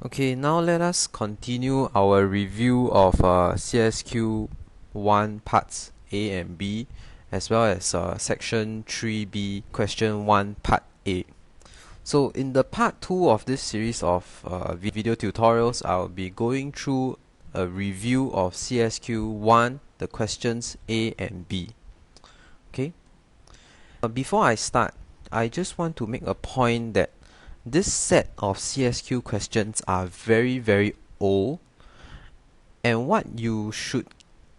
Okay, now let us continue our review of CSQ1 parts A and B, as well as section 3B question 1 part A. So in the part 2 of this series of video tutorials, I'll be going through a review of CSQ1, the questions A and B. Okay. Before I start, I just want to make a point that this set of CSQ questions are very old, and what you should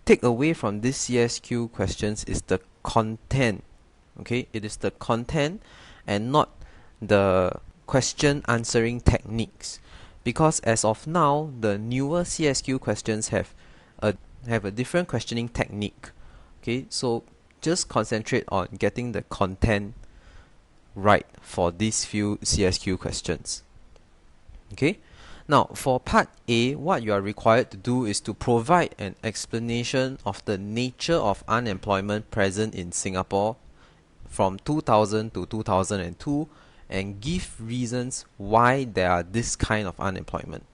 take away from these CSQ questions is the content. Okay, it is the content and not the question answering techniques, because as of now the newer CSQ questions have a different questioning technique. Okay, so just concentrate on getting the content right for these few CSQ questions. Okay, now for part A, what you are required to do is to provide an explanation of the nature of unemployment present in Singapore from 2000 to 2002 and give reasons why there are this kind of unemployment.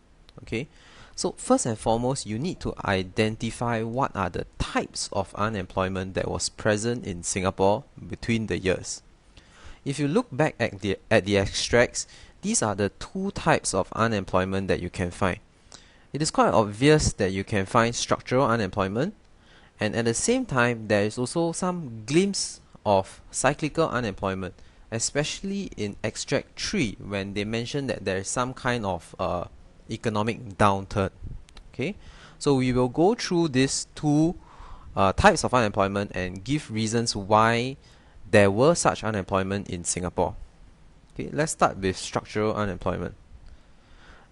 Okay, so first and foremost, you need to identify what are the types of unemployment that was present in Singapore between the years. If you look back at the extracts, these are the two types of unemployment that you can find. It is quite obvious that you can find structural unemployment, and at the same time there is also some glimpse of cyclical unemployment, especially in extract 3 when they mention that there is some kind of economic downturn. Okay, so we will go through these two types of unemployment and give reasons why there were such unemployment in Singapore. Okay, let's start with structural unemployment.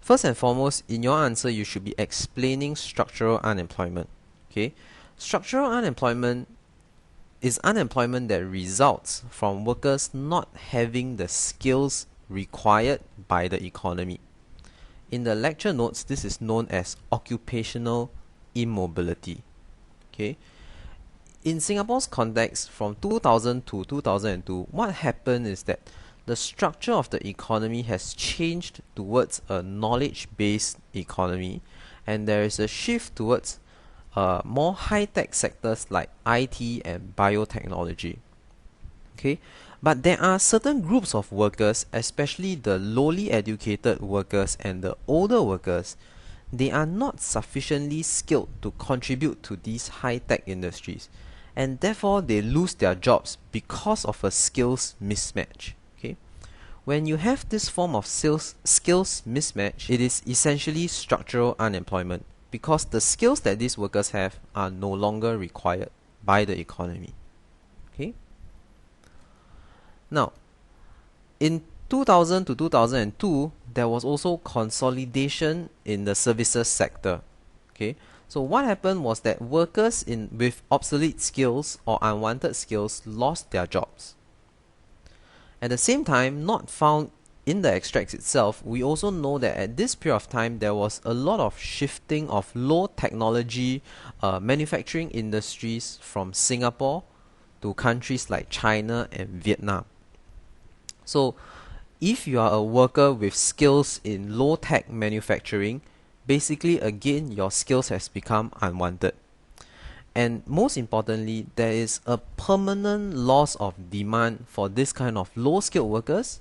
First and foremost, in your answer, you should be explaining structural unemployment. Okay, structural unemployment is unemployment that results from workers not having the skills required by the economy. In the lecture notes, this is known as occupational immobility. Okay, in Singapore's context, from 2000 to 2002, what happened is that the structure of the economy has changed towards a knowledge-based economy, and there is a shift towards more high-tech sectors like IT and biotechnology. Okay, but there are certain groups of workers, especially the lowly educated workers and the older workers, they are not sufficiently skilled to contribute to these high-tech industries, and therefore they lose their jobs because of a skills mismatch. Okay, when you have this form of skills mismatch, it is essentially structural unemployment, because the skills that these workers have are no longer required by the economy. Okay, now in 2000 to 2002, there was also consolidation in the services sector. Okay, so what happened was that workers with obsolete skills or unwanted skills lost their jobs. At the same time, not found in the extracts itself, we also know that at this period of time there was a lot of shifting of low technology manufacturing industries from Singapore to countries like China and Vietnam. So if you are a worker with skills in low tech manufacturing, basically again your skills has become unwanted. And most importantly, there is a permanent loss of demand for this kind of low skilled workers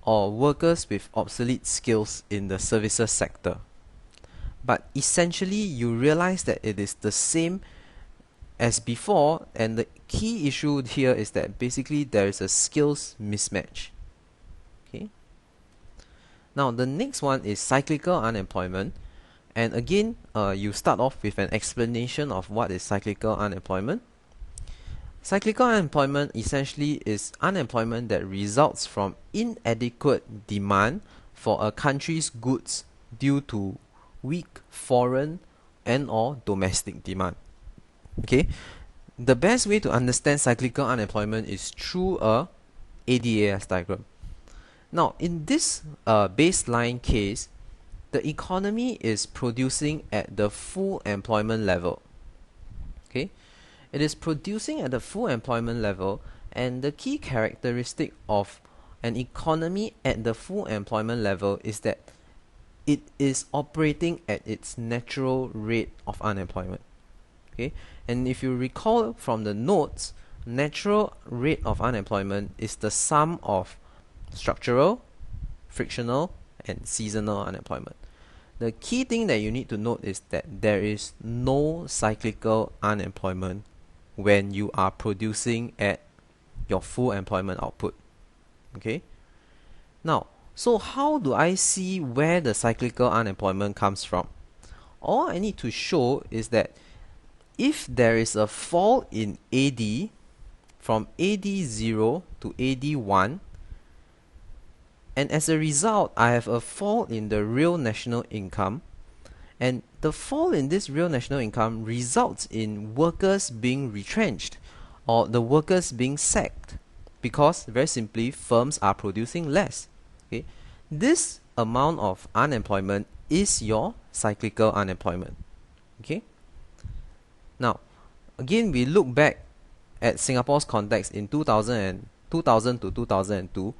or workers with obsolete skills in the services sector. But essentially you realize that it is the same as before, and the key issue here is that basically there is a skills mismatch. Okay. Now the next one is cyclical unemployment, and again you start off with an explanation of what is cyclical unemployment. Cyclical unemployment essentially is unemployment that results from inadequate demand for a country's goods due to weak foreign and or domestic demand. Okay, the best way to understand cyclical unemployment is through a ADAS diagram. Now in this baseline case, the economy is producing at the full employment level. Okay, it is producing at the full employment level, and the key characteristic of an economy at the full employment level is that it is operating at its natural rate of unemployment. Okay, and if you recall from the notes, natural rate of unemployment is the sum of structural, frictional, and seasonal unemployment. The key thing that you need to note is that there is no cyclical unemployment when you are producing at your full employment output. Okay, now, so how do I see where the cyclical unemployment comes from? All I need to show is that if there is a fall in AD from AD0 to AD1, and as a result I have a fall in the real national income, and the fall in this real national income results in workers being retrenched or the workers being sacked, because very simply firms are producing less. Okay, this amount of unemployment is your cyclical unemployment. Okay, now again we look back at Singapore's context in 2000 to 2002.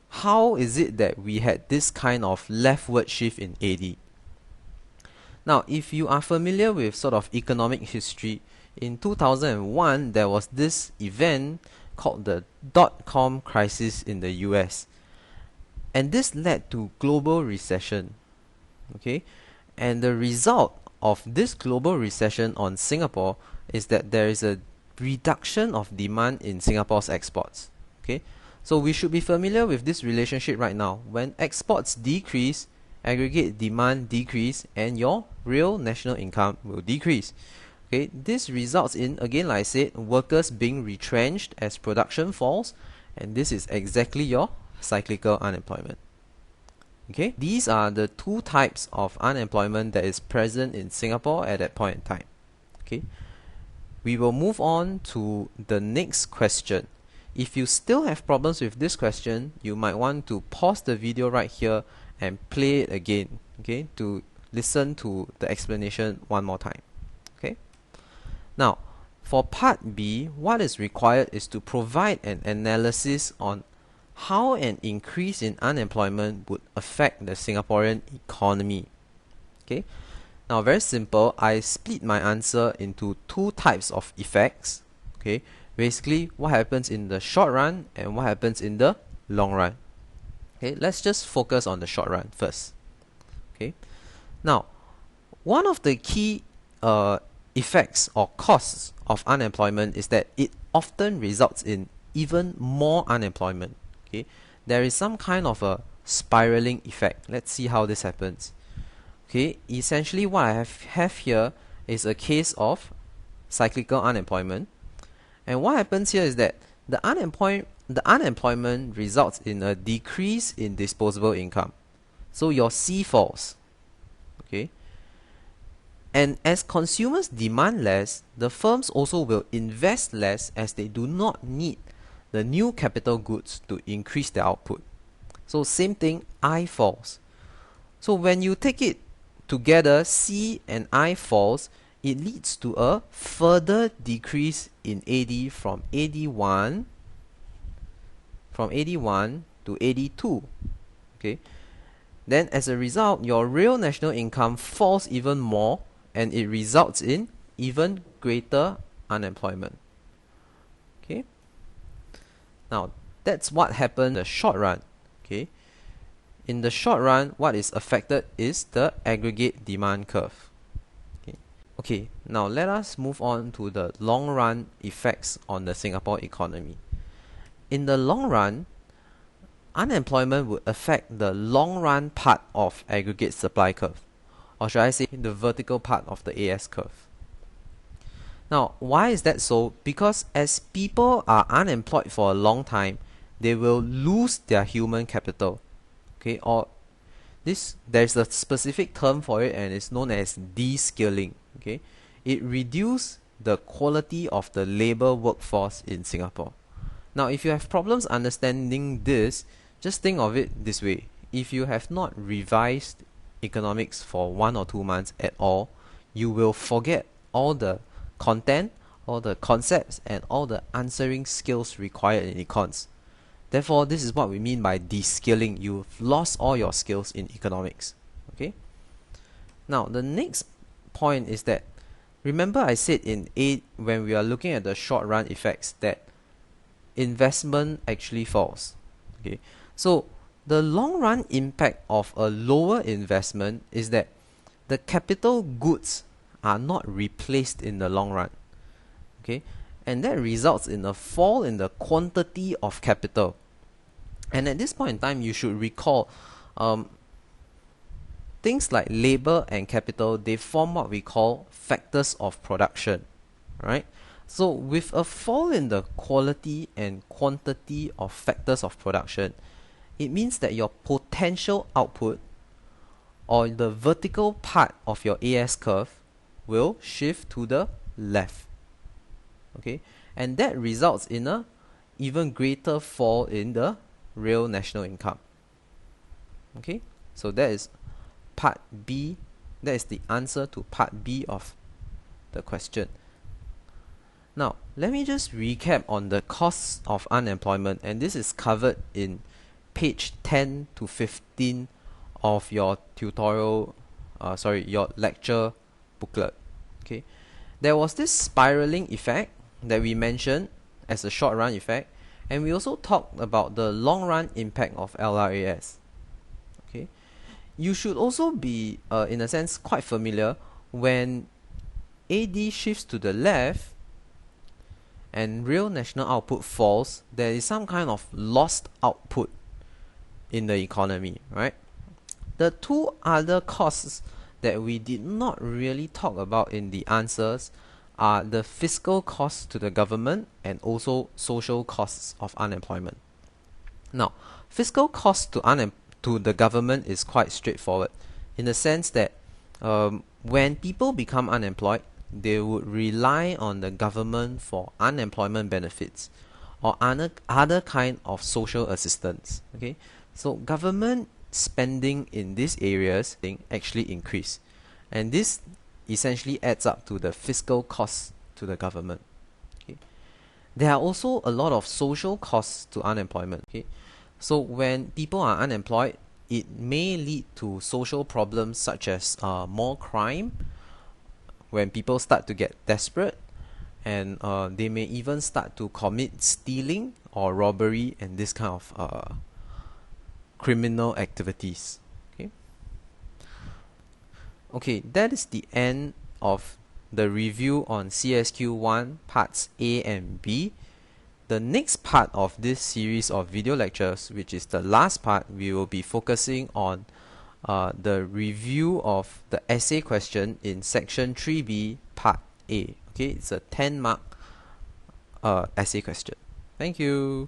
How is it that we had this kind of leftward shift in AD? Now, if you are familiar with sort of economic history, in 2001 there was this event called the dot-com crisis in the US, and this led to global recession. Okay, and the result of this global recession on Singapore is that there is a reduction of demand in Singapore's exports. Okay, so we should be familiar with this relationship right now. When exports decrease, aggregate demand decrease, and your real national income will decrease. Okay, this results in, again like I said, workers being retrenched as production falls, and this is exactly your cyclical unemployment. Okay, these are the two types of unemployment that is present in Singapore at that point in time. Okay, we will move on to the next question. If you still have problems with this question, you might want to pause the video right here and play it again, okay, to listen to the explanation one more time. Okay, now for part B, what is required is to provide an analysis on how an increase in unemployment would affect the Singaporean economy. Okay, now very simple, I split my answer into two types of effects. Okay, basically what happens in the short run and what happens in the long run. Okay, let's just focus on the short run first. Okay, now one of the key effects or costs of unemployment is that it often results in even more unemployment. Okay, there is some kind of a spiraling effect. Let's see how this happens. Okay, essentially what I have here is a case of cyclical unemployment, and what happens here is that the unemployment results in a decrease in disposable income. So your C falls. Okay, and as consumers demand less, the firms also will invest less as they do not need the new capital goods to increase their output. So same thing, I falls. So when you take it together, C and I falls, it leads to a further decrease in AD from AD1 to AD2. Okay, then as a result, your real national income falls even more, and it results in even greater unemployment. Okay, now that's what happened in the short run. Okay, in the short run, what is affected is the aggregate demand curve. Okay, now let us move on to the long run effects on the Singapore economy. In the long run, unemployment would affect the long run part of aggregate supply curve, or should I say the vertical part of the AS curve. Now, why is that so? Because as people are unemployed for a long time, they will lose their human capital. Okay, or there's a specific term for it, and it's known as de-skilling. Okay, it reduces the quality of the labor workforce in Singapore. Now, if you have problems understanding this, just think of it this way. If you have not revised economics for 1 or 2 months at all, you will forget all the content, all the concepts, and all the answering skills required in econs. Therefore, this is what we mean by de-skilling. You've lost all your skills in economics. Now, the next point is that, remember I said in A, when we are looking at the short run effects, that investment actually falls. Okay, so the long run impact of a lower investment is that the capital goods are not replaced in the long run. Okay, and that results in a fall in the quantity of capital. And at this point in time, you should recall things like labor and capital, they form what we call factors of production, right? So with a fall in the quality and quantity of factors of production, it means that your potential output, or the vertical part of your AS curve, will shift to the left. Okay, and that results in a even greater fall in the real national income. Okay, so that is part B. That is the answer to part B of the question. Now, let me just recap on the costs of unemployment, and this is covered in page 10 to 15 of your your lecture booklet. Okay, there was this spiraling effect that we mentioned as a short run effect, and we also talked about the long run impact of LRAS. Okay, you should also be in a sense quite familiar when AD shifts to the left and real national output falls, there is some kind of lost output in the economy, right? The two other costs that we did not really talk about in the answers are the fiscal costs to the government and also social costs of unemployment. Now, fiscal costs to the government is quite straightforward, in the sense that when people become unemployed, they would rely on the government for unemployment benefits or other kind of social assistance. Okay, so government spending in these areas actually increase, and this essentially adds up to the fiscal costs to the government. Okay, there are also a lot of social costs to unemployment. Okay, so when people are unemployed, it may lead to social problems such as more crime, when people start to get desperate, and they may even start to commit stealing or robbery and this kind of criminal activities. Okay, that is the end of the review on CSQ1 parts A and B. The next part of this series of video lectures, which is the last part, we will be focusing on the review of the essay question in section 3B part A. Okay, it's a 10-mark essay question. Thank you.